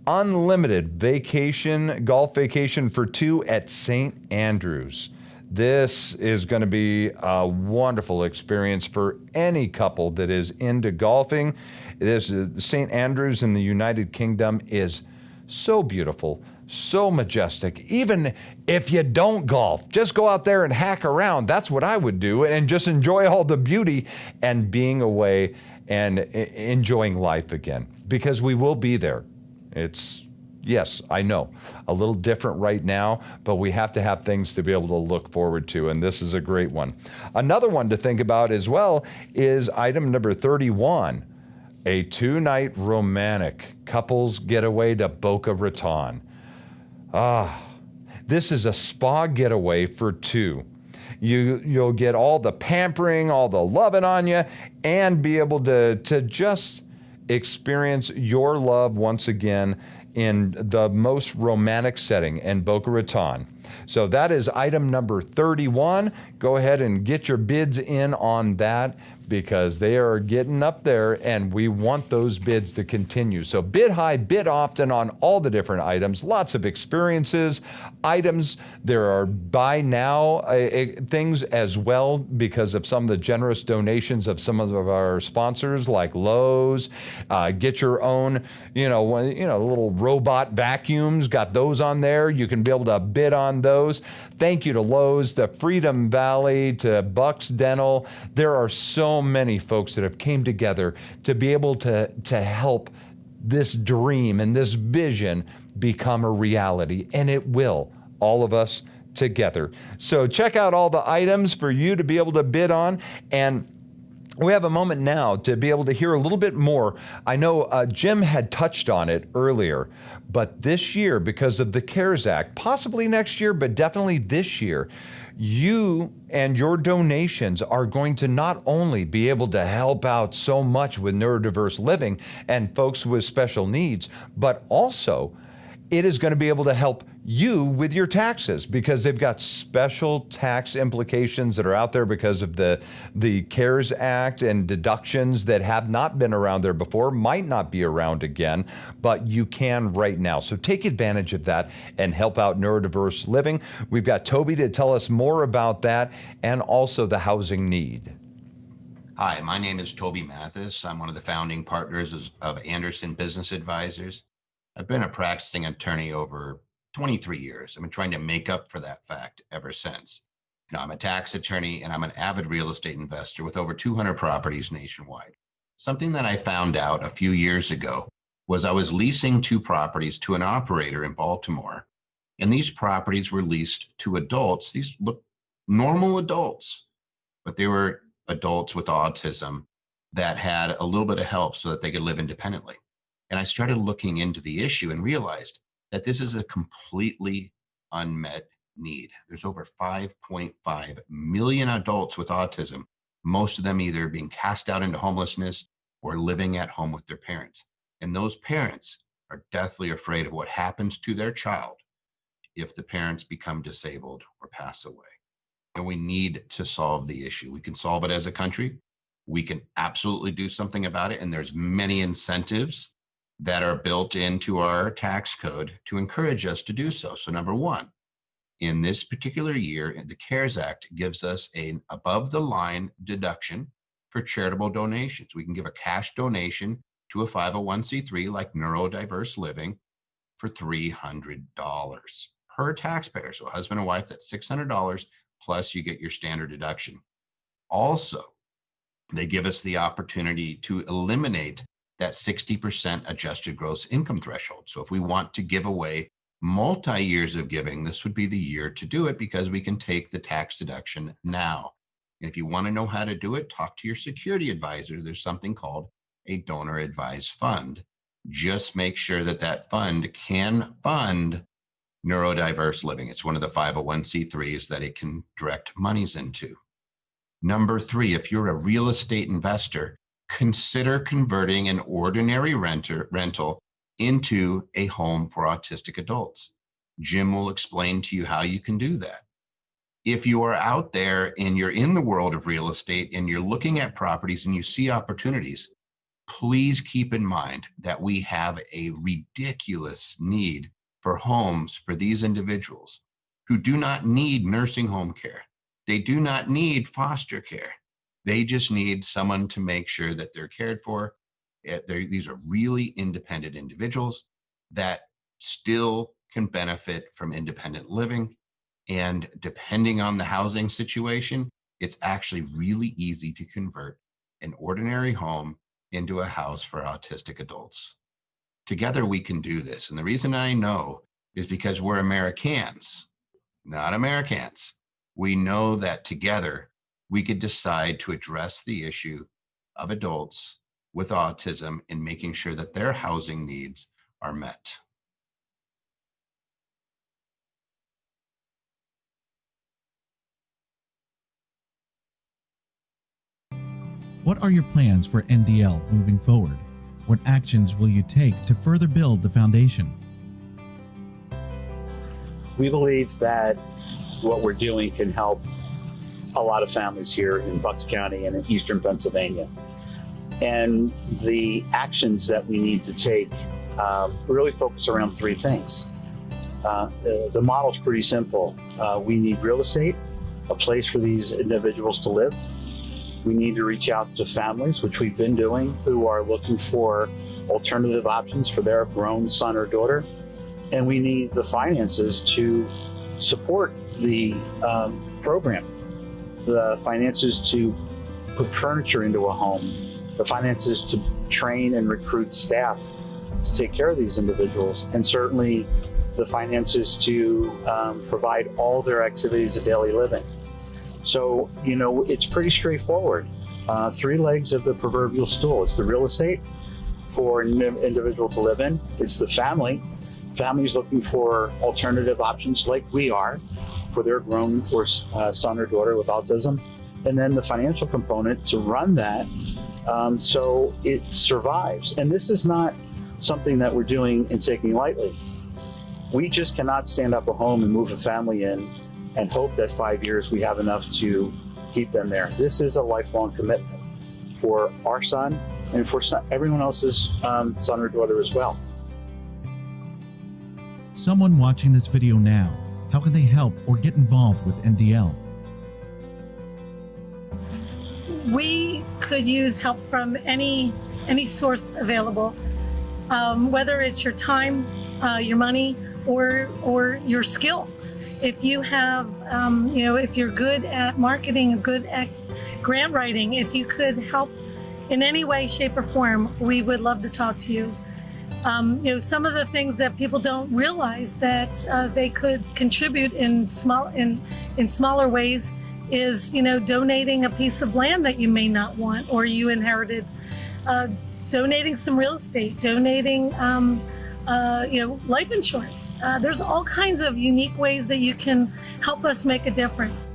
unlimited vacation, golf vacation for 2 at St. Andrews. This is going to be a wonderful experience for any couple that is into golfing. This is St. Andrews in the United Kingdom is so beautiful, so majestic. Even if you don't golf, just go out there and hack around. That's what I would do, and just enjoy all the beauty and being away and enjoying life again, because we will be there. It's, yes, I know, a little different right now, but we have to have things to be able to look forward to, and this is a great one. Another one to think about as well is item number 31, a 2-night romantic couples getaway to Boca Raton. This is a spa getaway for 2. You'll get all the pampering, all the loving on you, and be able to just experience your love once again in the most romantic setting in Boca Raton. So that is item number 31. Go ahead and get your bids in on that, because they are getting up there and we want those bids to continue. So bid high, bid often on all the different items, lots of experiences, items. There are buy now things as well, because of some of the generous donations of some of our sponsors like Lowe's. Get your own, little robot vacuums, got those on there. You can be able to bid on those. Thank you to Lowe's, to Freedom Valley, to Bucks Dental. There are so many folks that have came together to be able to help this dream and this vision become a reality, and it will, all of us together. So check out all the items for you to be able to bid on, and we have a moment now to be able to hear a little bit more. I know Jim had touched on it earlier, but this year, because of the CARES Act, possibly next year, but definitely this year, you and your donations are going to not only be able to help out so much with neurodiverse living and folks with special needs, but also it is going to be able to help you with your taxes, because they've got special tax implications that are out there because of the CARES Act, and deductions that have not been around there before, might not be around again, but you can right now. So take advantage of that and help out neurodiverse living. We've got Toby to tell us more about that, and also the housing need. Hi, my name is Toby Mathis. I'm one of the founding partners of Anderson Business Advisors. I've been a practicing attorney over 23 years. I've been trying to make up for that fact ever since. I'm a tax attorney, and I'm an avid real estate investor with over 200 properties nationwide. Something that I found out a few years ago was I was leasing 2 properties to an operator in Baltimore, and these properties were leased to adults. These look normal adults, but they were adults with autism that had a little bit of help so that they could live independently. And I started looking into the issue and realized that this is a completely unmet need. There's over 5.5 million adults with autism, most of them either being cast out into homelessness or living at home with their parents. And those parents are deathly afraid of what happens to their child if the parents become disabled or pass away. And we need to solve the issue. We can solve it as a country. We can absolutely do something about it. And there's many incentives that are built into our tax code to encourage us to do so. So number one, in this particular year, the CARES Act gives us an above the line deduction for charitable donations. We can give a cash donation to a 501c3 like Neurodiverse Living for $300 per taxpayer. So a husband and wife, that's $600, plus you get your standard deduction. Also, they give us the opportunity to eliminate that 60% adjusted gross income threshold. So if we want to give away multi-years of giving, this would be the year to do it, because we can take the tax deduction now. And if you want to know how to do it, talk to your security advisor. There's something called a donor advised fund. Just make sure that that fund can fund neurodiverse living. It's one of the 501c3s that it can direct monies into. Number 3, if you're a real estate investor, consider converting an ordinary rental into a home for autistic adults. Jim will explain to you how you can do that. If you are out there and you're in the world of real estate and you're looking at properties and you see opportunities, please keep in mind that we have a ridiculous need for homes for these individuals who do not need nursing home care. They do not need foster care. They just need someone to make sure that they're cared for. These are really independent individuals that still can benefit from independent living. And depending on the housing situation, it's actually really easy to convert an ordinary home into a house for autistic adults. Together we can do this. And the reason I know is because we're Americans, not Americans. We know that together we could decide to address the issue of adults with autism in making sure that their housing needs are met. What are your plans for NDL moving forward? What actions will you take to further build the foundation? We believe that what we're doing can help a lot of families here in Bucks County and in Eastern Pennsylvania. And the actions that we need to take really focus around three things. The model's pretty simple. We need real estate, a place for these individuals to live. We need to reach out to families, which we've been doing, who are looking for alternative options for their grown son or daughter. And we need the finances to support the program, the finances to put furniture into a home, the finances to train and recruit staff to take care of these individuals, and certainly the finances to provide all their activities of daily living. So, you know, it's pretty straightforward. Three legs of the proverbial stool. It's the real estate for an individual to live in. It's the family. Families looking for alternative options like we are for their grown or son or daughter with autism. And then the financial component to run that so it survives. And this is not something that we're doing and taking lightly. We just cannot stand up a home and move a family in and hope that 5 years we have enough to keep them there. This is a lifelong commitment for our son and for everyone else's son or daughter as well. Someone watching this video now, how can they help or get involved with NDL? We could use help from any source available, whether it's your time, your money, or your skill. If you have, if you're good at marketing, good at grant writing, if you could help in any way, shape, or form, we would love to talk to you. Some of the things that people don't realize that they could contribute in smaller ways is, donating a piece of land that you may not want or you inherited, donating some real estate, donating life insurance. There's all kinds of unique ways that you can help us make a difference.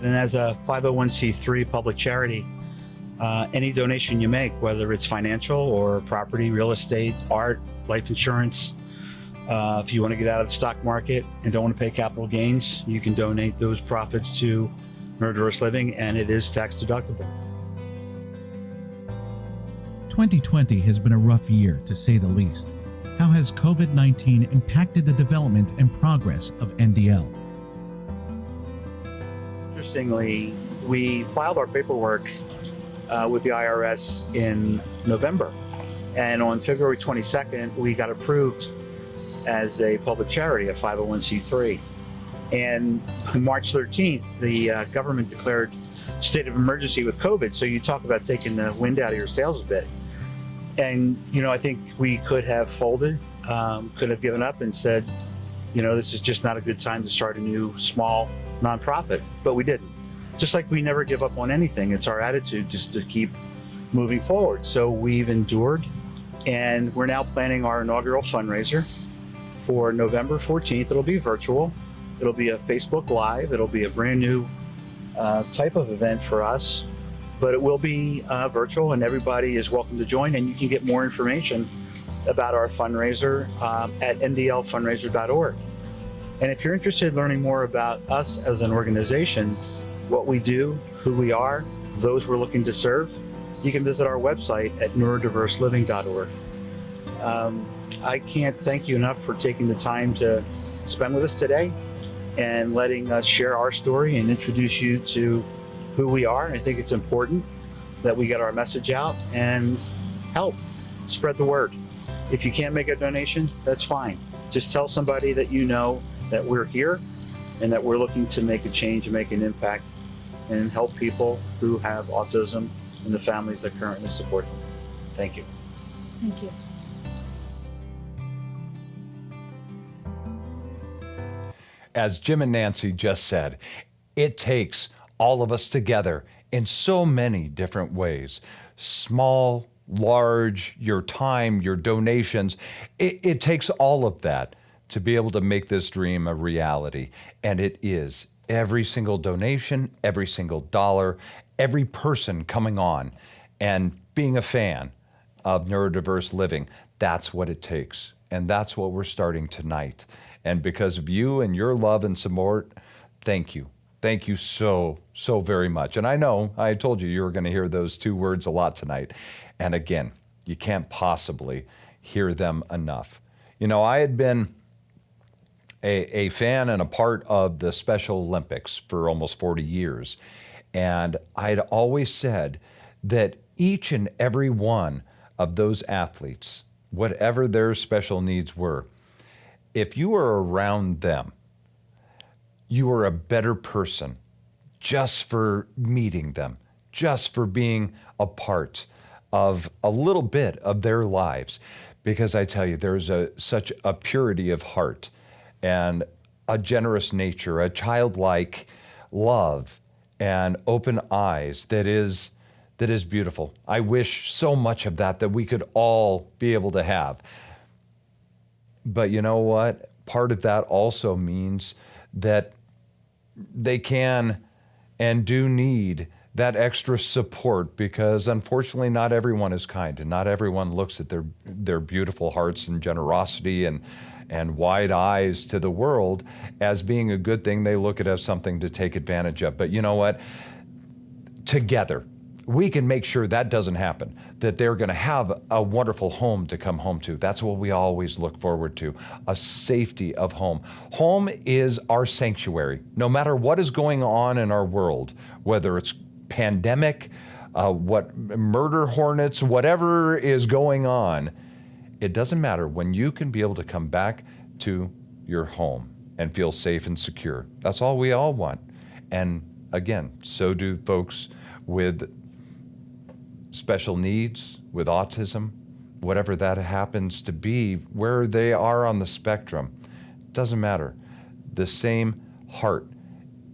And as a 501c3 public charity, any donation you make, whether it's financial or property, real estate, art, life insurance, if you want to get out of the stock market and don't want to pay capital gains, you can donate those profits to Neuro Living, and it is tax deductible. 2020 has been a rough year, to say the least. How has COVID-19 impacted the development and progress of NDL? Interestingly, we filed our paperwork with the IRS in November, and on February 22nd, we got approved as a public charity, a 501c3. And on March 13th, the government declared state of emergency with COVID. So you talk about taking the wind out of your sails a bit. And, I think we could have folded, could have given up and said, this is just not a good time to start a new small nonprofit, but we didn't. Just like we never give up on anything. It's our attitude just to keep moving forward. So we've endured, and we're now planning our inaugural fundraiser for November 14th. It'll be virtual. It'll be a Facebook Live. It'll be a brand new type of event for us, but it will be virtual, and everybody is welcome to join. And you can get more information about our fundraiser at ndlfundraiser.org. And if you're interested in learning more about us as an organization, what we do, who we are, those we're looking to serve, you can visit our website at neurodiverseliving.org. I can't thank you enough for taking the time to spend with us today and letting us share our story and introduce you to who we are. I think it's important that we get our message out and help spread the word. If you can't make a donation, that's fine. just tell somebody that you know that we're here and that we're looking to make a change and make an impact and help people who have autism and the families that currently support them. Thank you. Thank you. As Jim and Nancy just said, it takes all of us together in so many different ways. Small, large, your time, your donations. It takes all of that to be able to make this dream a reality. And it is. Every single donation, every single dollar, every person coming on and being a fan of neurodiverse living, that's what it takes. And that's what we're starting tonight. And because of you and your love and support, thank you. Thank you so, so very much. And I know I told you were going to hear those two words a lot tonight. And again, you can't possibly hear them enough. You know, I had been a fan and a part of the Special Olympics for almost 40 years. And I'd always said that each and every one of those athletes, whatever their special needs were, if you were around them, you were a better person just for meeting them, just for being a part of a little bit of their lives. Because I tell you, there's such a purity of heart and a generous nature, a childlike love and open eyes that is beautiful. I wish so much of that we could all be able to have. But you know what? Part of that also means that they can and do need that extra support, because unfortunately not everyone is kind and not everyone looks at their beautiful hearts and generosity and wide eyes to the world as being a good thing. They look at it as something to take advantage of. But you know what? Together, we can make sure that doesn't happen, that they're going to have a wonderful home to come home to. That's what we always look forward to, a safety of home. Home is our sanctuary. No matter what is going on in our world, whether it's pandemic, what murder hornets, whatever is going on, it doesn't matter when you can be able to come back to your home and feel safe and secure. That's all we all want. And again, so do folks with special needs, with autism, whatever that happens to be, where they are on the spectrum. Doesn't matter. The same heart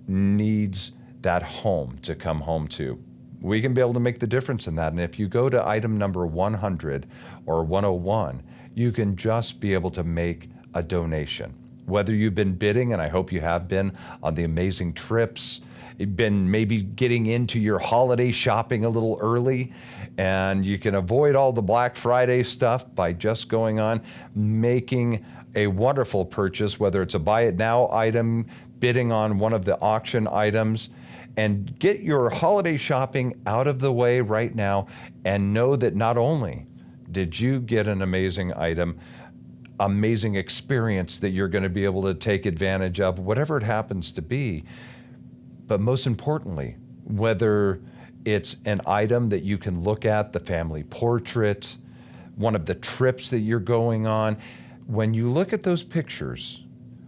needs that home to come home to. We can be able to make the difference in that. And if you go to item number 100 or 101, you can just be able to make a donation. Whether you've been bidding, and I hope you have been, on the amazing trips, been maybe getting into your holiday shopping a little early, and you can avoid all the Black Friday stuff by just going on, making a wonderful purchase, whether it's a buy it now item, bidding on one of the auction items, and get your holiday shopping out of the way right now, and know that not only did you get an amazing item, amazing experience that you're going to be able to take advantage of, whatever it happens to be, but most importantly, whether it's an item that you can look at, the family portrait, one of the trips that you're going on, when you look at those pictures,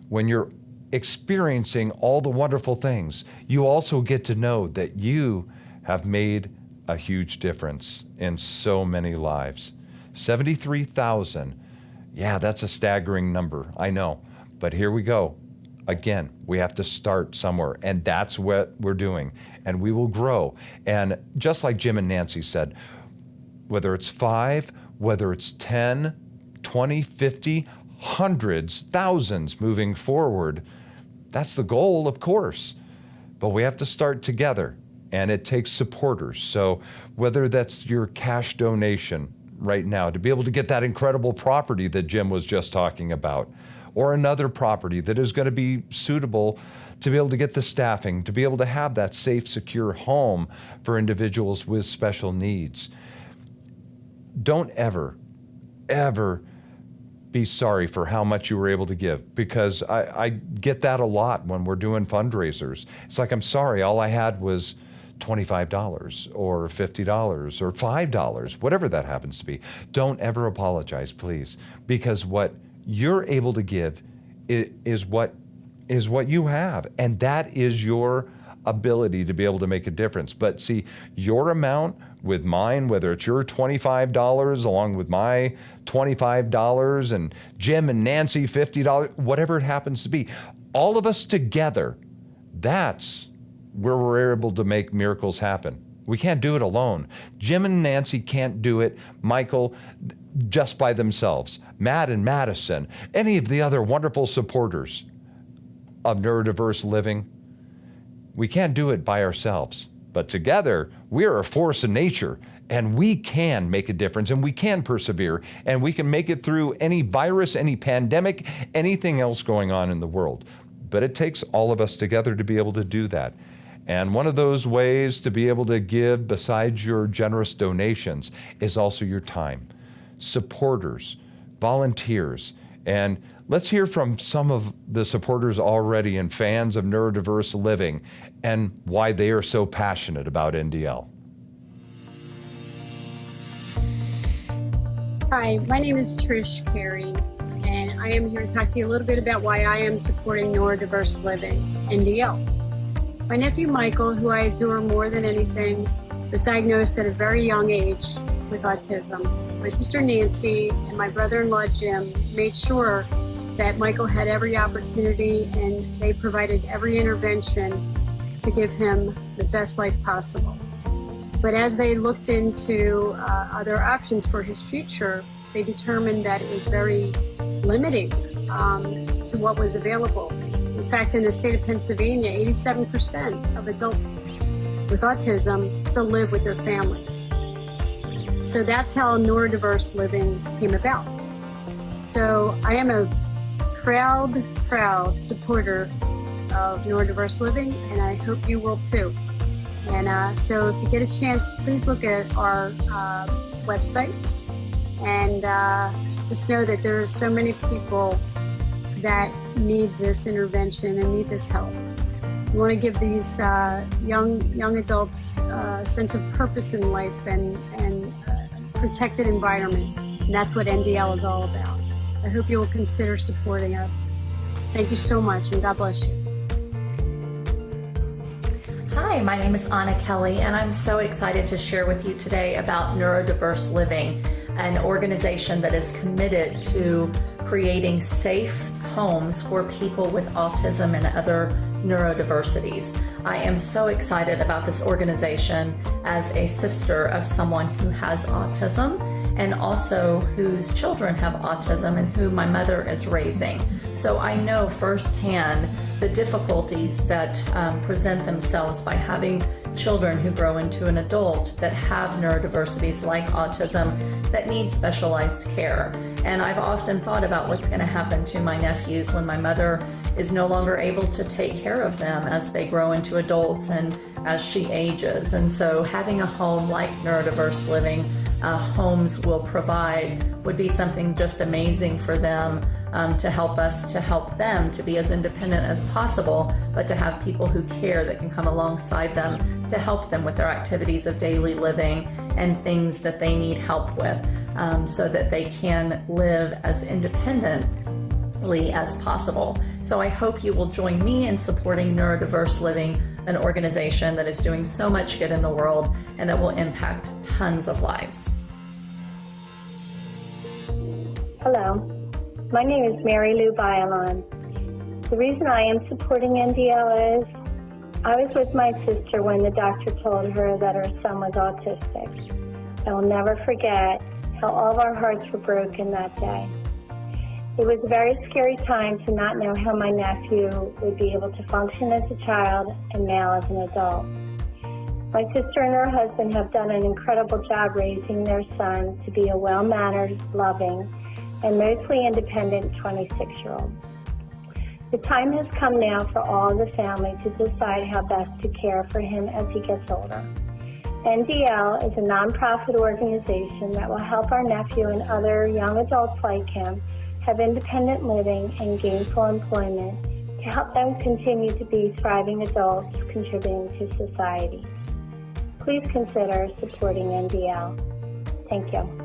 when you're experiencing all the wonderful things, you also get to know that you have made a huge difference in so many lives. 73,000. Yeah, that's a staggering number, I know. But here we go. Again, we have to start somewhere, and that's what we're doing. And we will grow. And just like Jim and Nancy said, whether it's 5, whether it's 10, 20, 50, hundreds, thousands moving forward, that's the goal, of course. But we have to start together, and it takes supporters. So whether that's your cash donation right now to be able to get that incredible property that Jim was just talking about, or another property that is going to be suitable to be able to get the staffing, to be able to have that safe, secure home for individuals with special needs. Don't ever, ever be sorry for how much you were able to give, because I get that a lot when we're doing fundraisers. It's like, I'm sorry, all I had was $25 or $50 or $5, whatever that happens to be. Don't ever apologize, please, because what you're able to give is what you have. And that is your ability to be able to make a difference. But see, your amount with mine, whether it's your $25 along with my $25 and Jim and Nancy $50, whatever it happens to be, all of us together, that's where we're able to make miracles happen. We can't do it alone. Jim and Nancy can't do it, Michael, just by themselves. Matt and Madison, any of the other wonderful supporters of neurodiverse living, we can't do it by ourselves. But together, we are a force of nature, and we can make a difference, and we can persevere, and we can make it through any virus, any pandemic, anything else going on in the world. But it takes all of us together to be able to do that. And one of those ways to be able to give, besides your generous donations, is also your time. Supporters, volunteers, and let's hear from some of the supporters already and fans of neurodiverse living and why they are so passionate about NDL. Hi, my name is Trish Carey, and I am here to talk to you a little bit about why I am supporting neurodiverse living, NDL. My nephew Michael, who I adore more than anything, was diagnosed at a very young age with autism. My sister Nancy and my brother-in-law Jim made sure that Michael had every opportunity, and they provided every intervention to give him the best life possible. But as they looked into other options for his future, they determined that it was very limiting to what was available. In fact, in the state of Pennsylvania, 87% of adults with autism still live with their families. So that's how neurodiverse living came about. So I am a proud supporter of neurodiverse living, and I hope you will too. And so if you get a chance, please look at our website, and just know that there are so many people that need this intervention and need this help. We want to give these young adults a sense of purpose in life and protected environment. And that's what NDL is all about. I hope you will consider supporting us. Thank you so much, and God bless you. Hi, my name is Anna Kelly, and I'm so excited to share with you today about Neurodiverse Living, an organization that is committed to creating safe homes for people with autism and other neurodiversities. I am so excited about this organization as a sister of someone who has autism and also whose children have autism and who my mother is raising. So I know firsthand the difficulties that present themselves by having children who grow into an adult that have neurodiversities like autism that need specialized care. And I've often thought about what's going to happen to my nephews when my mother is no longer able to take care of them as they grow into adults and as she ages. And so having a home like Neurodiverse Living Homes will provide would be something just amazing for them, to help us to help them to be as independent as possible, but to have people who care that can come alongside them to help them with their activities of daily living and things that they need help with, so that they can live as independently as possible. So I hope you will join me in supporting Neurodiverse Living, an organization that is doing so much good in the world and that will impact tons of lives. Hello, my name is Mary Lou Bialon. The reason I am supporting NDL is I was with my sister when the doctor told her that her son was autistic. I will never forget how all of our hearts were broken that day. It was a very scary time to not know how my nephew would be able to function as a child and now as an adult. My sister and her husband have done an incredible job raising their son to be a well-mannered, loving, and mostly independent 26-year-old. The time has come now for all of the family to decide how best to care for him as he gets older. NDL is a nonprofit organization that will help our nephew and other young adults like him have independent living and gainful employment to help them continue to be thriving adults contributing to society. Please consider supporting NDL. Thank you.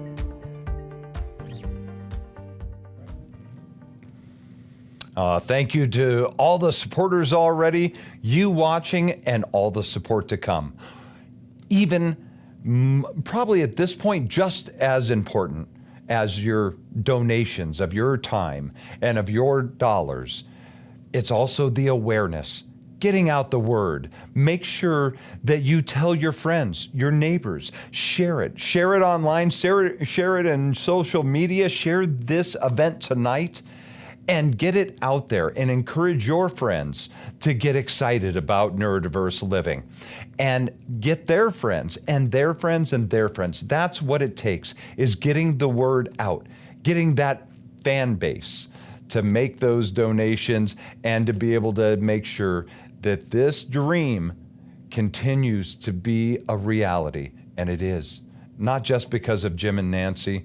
Thank you to all the supporters already, you watching, and all the support to come. Even probably at this point, just as important as your donations of your time and of your dollars, it's also the awareness, getting out the word. Make sure that you tell your friends, your neighbors, share it online, share it in social media, share this event tonight, and get it out there and encourage your friends to get excited about neurodiverse living and get their friends and their friends and their friends. That's what it takes, is getting the word out, getting that fan base to make those donations and to be able to make sure that this dream continues to be a reality. And it is, not just because of Jim and Nancy,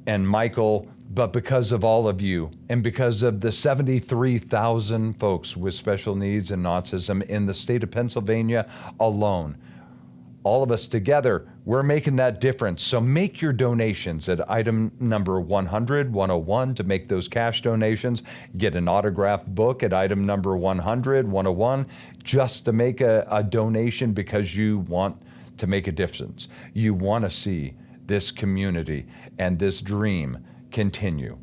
and Michael, but because of all of you and because of the 73,000 folks with special needs and autism in the state of Pennsylvania alone. All of us together, we're making that difference. So make your donations at item number 100, 101 to make those cash donations. Get an autographed book at item number 100, 101, just to make a donation because you want to make a difference. You want to see this community and this dream continue.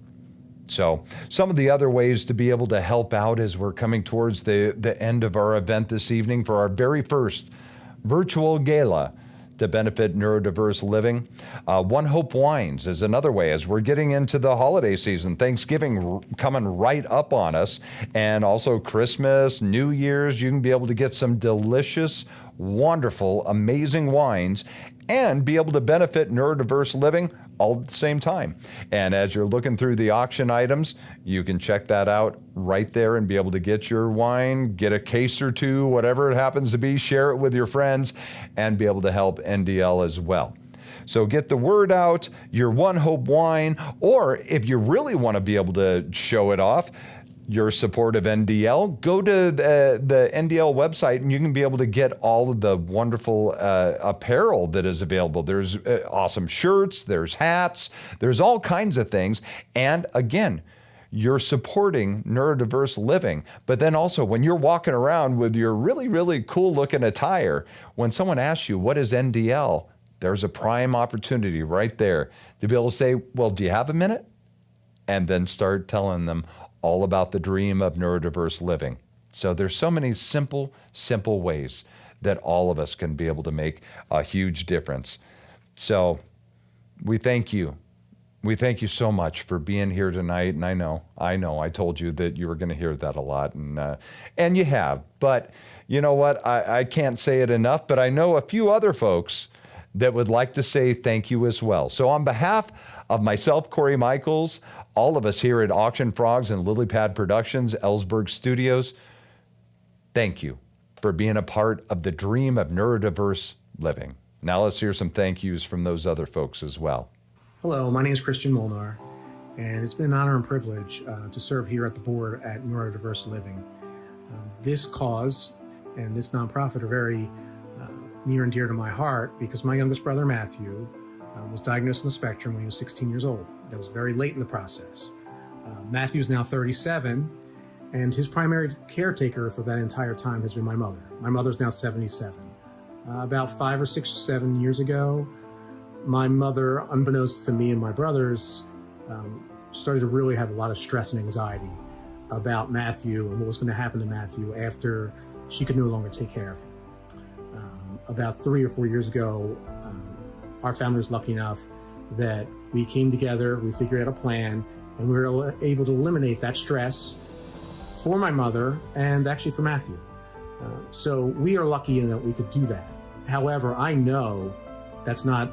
So some of the other ways to be able to help out as we're coming towards the end of our event this evening for our very first virtual gala to benefit neurodiverse living. One Hope Wines is another way as we're getting into the holiday season, Thanksgiving coming right up on us, and also Christmas, New Year's. You can be able to get some delicious, wonderful, amazing wines and be able to benefit neurodiverse living all at the same time. And as you're looking through the auction items, you can check that out right there and be able to get your wine, get a case or two, whatever it happens to be, share it with your friends, and be able to help NDL as well. So get the word out, your One Hope wine, or if you really want to be able to show it off, your support of NDL, go to the NDL website and you can be able to get all of the wonderful apparel that is available. There's awesome shirts, there's hats, there's all kinds of things. And again, you're supporting neurodiverse living. But then also when you're walking around with your really, really cool looking attire, when someone asks you, what is NDL? There's a prime opportunity right there to be able to say, well, do you have a minute? And then start telling them all about the dream of neurodiverse living. So there's so many simple ways that all of us can be able to make a huge difference. So we thank you. We thank you so much for being here tonight. And I know, I told you that you were going to hear that a lot, and you have. But you know what? I can't say it enough, but I know a few other folks that would like to say thank you as well. So on behalf of myself, Corey Michaels, all of us here at Auction Frogs and Lily Pad Productions, Ellsberg Studios, thank you for being a part of the dream of neurodiverse living. Now let's hear some thank yous from those other folks as well. Hello, my name is Christian Molnar, and it's been an honor and privilege to serve here at the board at Neurodiverse Living. This cause and this nonprofit are very near and dear to my heart because my youngest brother, Matthew, was diagnosed on the spectrum when he was 16 years old. That was very late in the process. Matthew's now 37, and his primary caretaker for that entire time has been my mother. My mother's now 77. About 5 or 6 or 7 years ago, my mother, unbeknownst to me and my brothers, started to really have a lot of stress and anxiety about Matthew and what was going to happen to Matthew after she could no longer take care of him. About 3 or 4 years ago, our family was lucky enough that we came together, we figured out a plan, and we were able to eliminate that stress for my mother and actually for Matthew. So we are lucky in that we could do that. However, I know that's not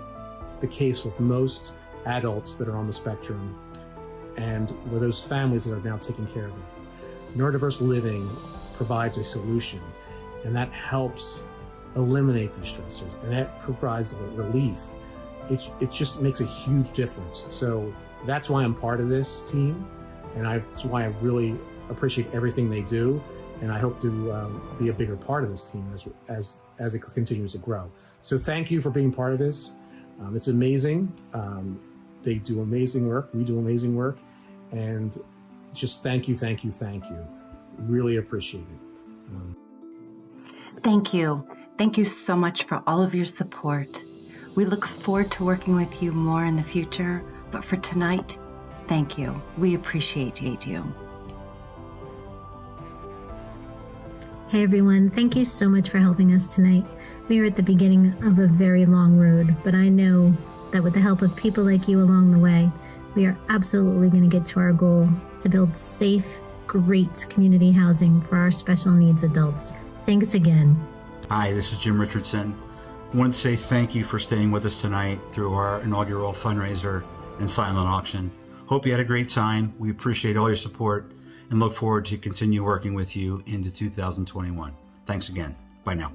the case with most adults that are on the spectrum and with those families that are now taking care of them. Neurodiverse living provides a solution, and that helps eliminate these stressors, and that provides relief. It just makes a huge difference. So that's why I'm part of this team, and that's why I really appreciate everything they do, and I hope to be a bigger part of this team as it continues to grow. So thank you for being part of this. It's amazing. They do amazing work. We do amazing work, and just thank you, thank you, thank you. Really appreciate it. Thank you. Thank you so much for all of your support. We look forward to working with you more in the future, but for tonight, thank you. We appreciate you. Hey everyone, thank you so much for helping us tonight. We are at the beginning of a very long road, but I know that with the help of people like you along the way, we are absolutely going to get to our goal to build safe, great community housing for our special needs adults. Thanks again. Hi, this is Jim Richardson. I wanted to say thank you for staying with us tonight through our inaugural fundraiser and silent auction. Hope you had a great time. We appreciate all your support and look forward to continue working with you into 2021. Thanks again. Bye now.